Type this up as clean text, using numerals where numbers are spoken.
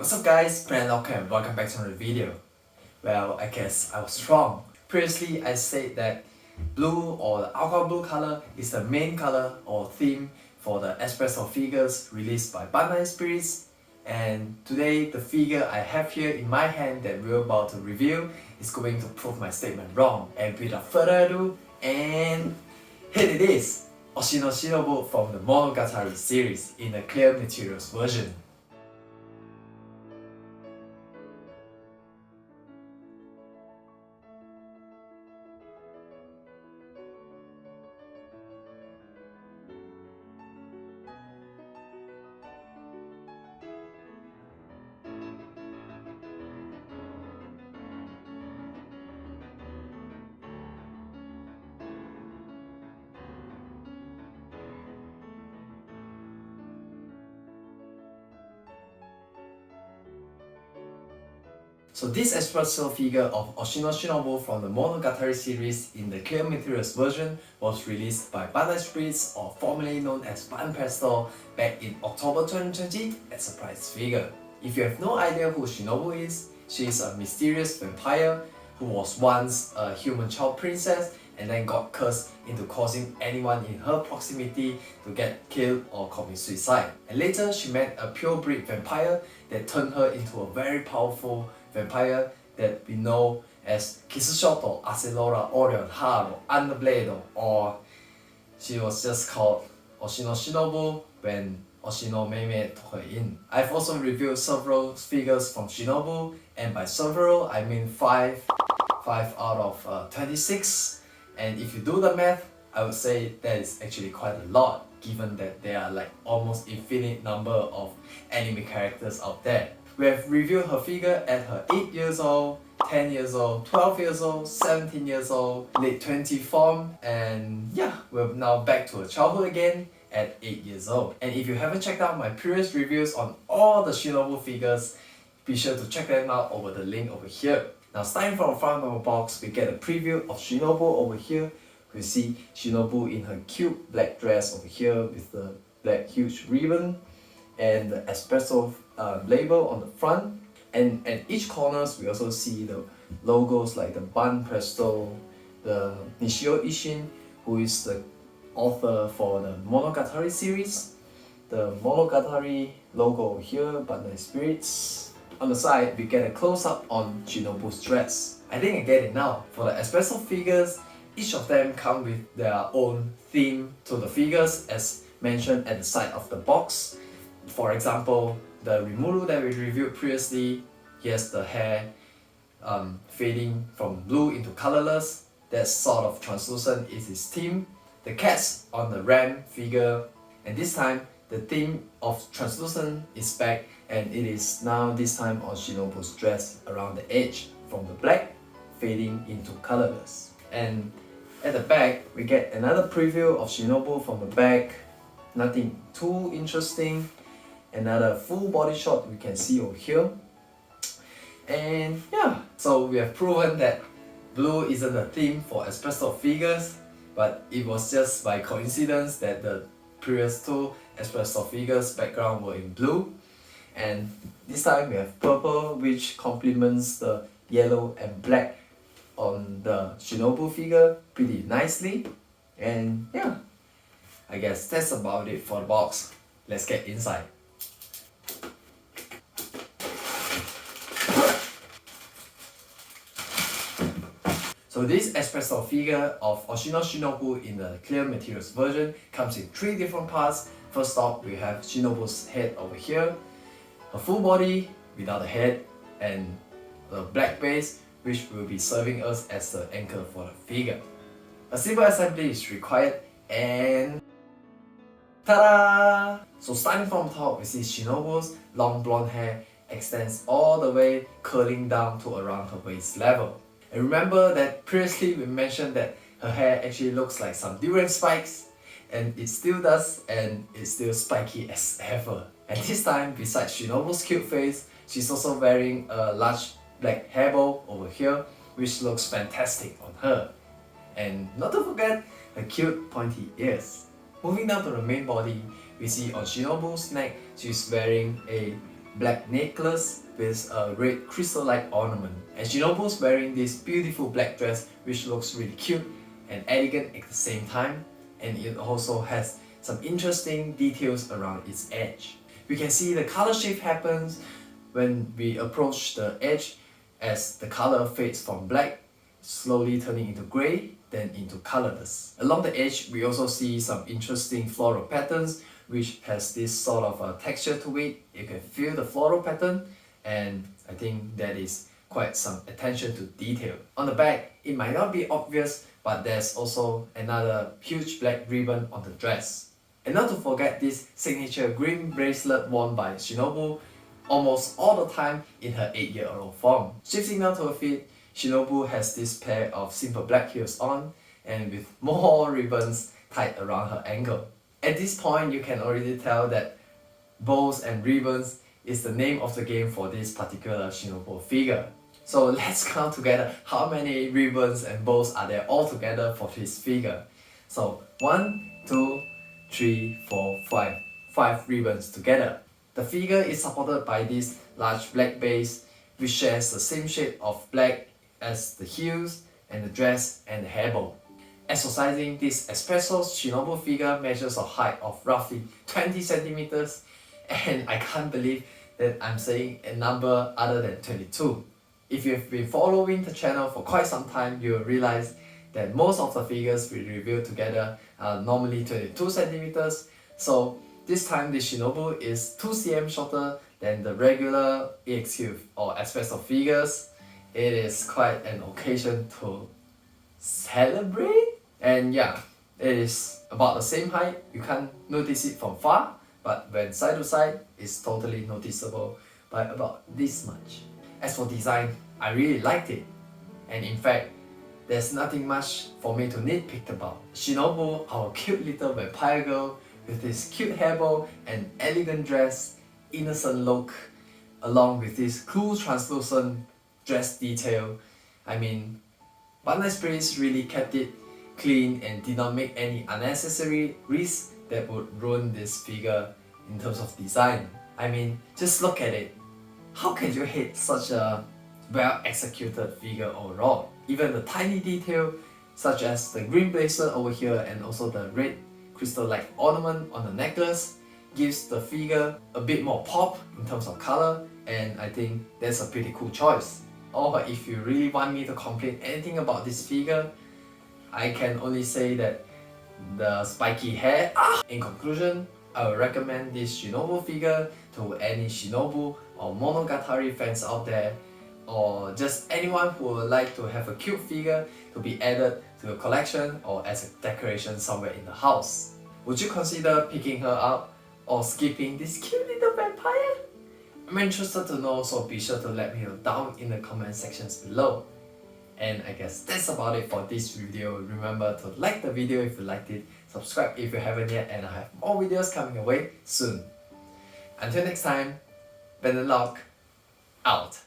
What's up guys, Brendanlok and welcome back to another video. Well, I guess I was wrong. Previously I said that blue or the alcohol blue color is the main color or theme for the Espresto figures released by Bandai Spirit, and today the figure I have here in my hand that we're about to review is going to prove my statement wrong. And without further ado, and here it is! Oshino Shinobu from the Monogatari series in the clear materials version. So this Espresto figure of Oshino Shinobu from the Monogatari series in the clear materials version was released by Bandai Spirit, or formerly known as Banpresto, back in October 2020 as a prize figure. If you have no idea who Shinobu is, she is a mysterious vampire who was once a human child princess and then got cursed into causing anyone in her proximity to get killed or commit suicide. And later she met a purebred vampire that turned her into a very powerful vampire that we know as Kisushoto Acelora Orion Haro Underbledo, or she was just called Oshino Shinobu when Oshino Meme took her in. I've also reviewed several figures from Shinobu, and by several I mean 5 out of 26, and if you do the math, I would say that is actually quite a lot given that there are like almost infinite number of anime characters out there. We have reviewed her figure at her 8 years old, 10 years old, 12 years old, 17 years old, late 20 form, and yeah, we're now back to her childhood again at 8 years old. And if you haven't checked out my previous reviews on all the Shinobu figures, be sure to check them out over the link over here. Now starting from the front of the box, we get a preview of Shinobu over here. We see Shinobu in her cute black dress over here with the black huge ribbon and the Espresto label on the front, and at each corners we also see the logos like the Banpresto, the Nishio Ishin, who is the author for the Monogatari series, the Monogatari logo here, Bandai Spirits. On the side we get a close-up on Shinobu's dress. I think I get it now. For the Espresto figures, each of them come with their own theme to the figures as mentioned at the side of the box. For example, the Rimuru that we reviewed previously, he has the hair fading from blue into colorless. That sort of translucent is his theme. The cats on the Ram figure, and this time the theme of translucent is back, and it is now this time on Shinobu's dress around the edge from the black fading into colorless. And at the back we get another preview of Shinobu from the back. Nothing too interesting. Another full body shot we can see over here. And yeah, so we have proven that blue isn't a theme for Espresto figures, but it was just by coincidence that the previous two Espresto figures background were in blue. And this time we have purple, which complements the yellow and black on the Shinobu figure pretty nicely. And yeah, I guess that's about it for the box. Let's get inside. So this Espresto figure of Oshino Shinobu in the clear materials version comes in 3 different parts. First off, we have Shinobu's head over here, her full body without a head, and the black base which will be serving us as the anchor for the figure. A simple assembly is required, and ta-da! So starting from top, we see Shinobu's long blonde hair extends all the way, curling down to around her waist level. And remember that previously we mentioned that her hair actually looks like some durian spikes, and it still does, and it's still spiky as ever. And this time, besides Shinobu's cute face, she's also wearing a large black hairball over here, which looks fantastic on her. And not to forget her cute pointy ears. Moving down to the main body, we see on Shinobu's neck, she's wearing a black necklace with a red crystal-like ornament. And Shinobu's wearing this beautiful black dress which looks really cute and elegant at the same time, and it also has some interesting details around its edge. We can see the color shift happens when we approach the edge as the color fades from black, slowly turning into grey, then into colorless. Along the edge, we also see some interesting floral patterns which has this sort of a texture to it. You can feel the floral pattern, and I think that is quite some attention to detail. On the back, it might not be obvious, but there's also another huge black ribbon on the dress. And not to forget this signature green bracelet worn by Shinobu almost all the time in her 8-year-old form. Shifting now to her feet, Shinobu has this pair of simple black heels on and with more ribbons tied around her ankle. At this point, you can already tell that bows and ribbons is the name of the game for this particular Shinobu figure. So let's count together how many ribbons and bows are there all together for this figure. So 1, 2, 3, 4, 5. 5 ribbons together. The figure is supported by this large black base which shares the same shade of black as the heels and the dress and the hairbow. Exercising this Espresto Shinobu figure measures a height of roughly 20 centimeters, and I can't believe that I'm saying a number other than 22. If you've been following the channel for quite some time, you'll realize that most of the figures we review together are normally 22 centimeters. So this time the Shinobu is 2 cm shorter than the regular EXQ or Espresto figures. It is quite an occasion to celebrate. And yeah, it is about the same height. You can't notice it from far, but when side to side, it's totally noticeable by about this much. As for design, I really liked it. And in fact, there's nothing much for me to nitpick about. Shinobu, our cute little vampire girl, with this cute hairbow and elegant dress, innocent look, along with this cool translucent dress detail. I mean, Bandai Spirit really kept it clean and did not make any unnecessary risks that would ruin this figure in terms of design. I mean, just look at it. How can you hate such a well executed figure overall? Even the tiny detail such as the green bracelet over here and also the red crystal-like ornament on the necklace gives the figure a bit more pop in terms of color, and I think that's a pretty cool choice. Or if you really want me to complain anything about this figure, I can only say that the spiky hair. In conclusion, I would recommend this Shinobu figure to any Shinobu or Monogatari fans out there, or just anyone who would like to have a cute figure to be added to a collection or as a decoration somewhere in the house. Would you consider picking her up or skipping this cute little vampire? I'm interested to know, so be sure to let me know down in the comment sections below. And I guess that's about it for this video. Remember to like the video if you liked it, subscribe if you haven't yet, and I have more videos coming your way soon. Until next time, Brendanlok out.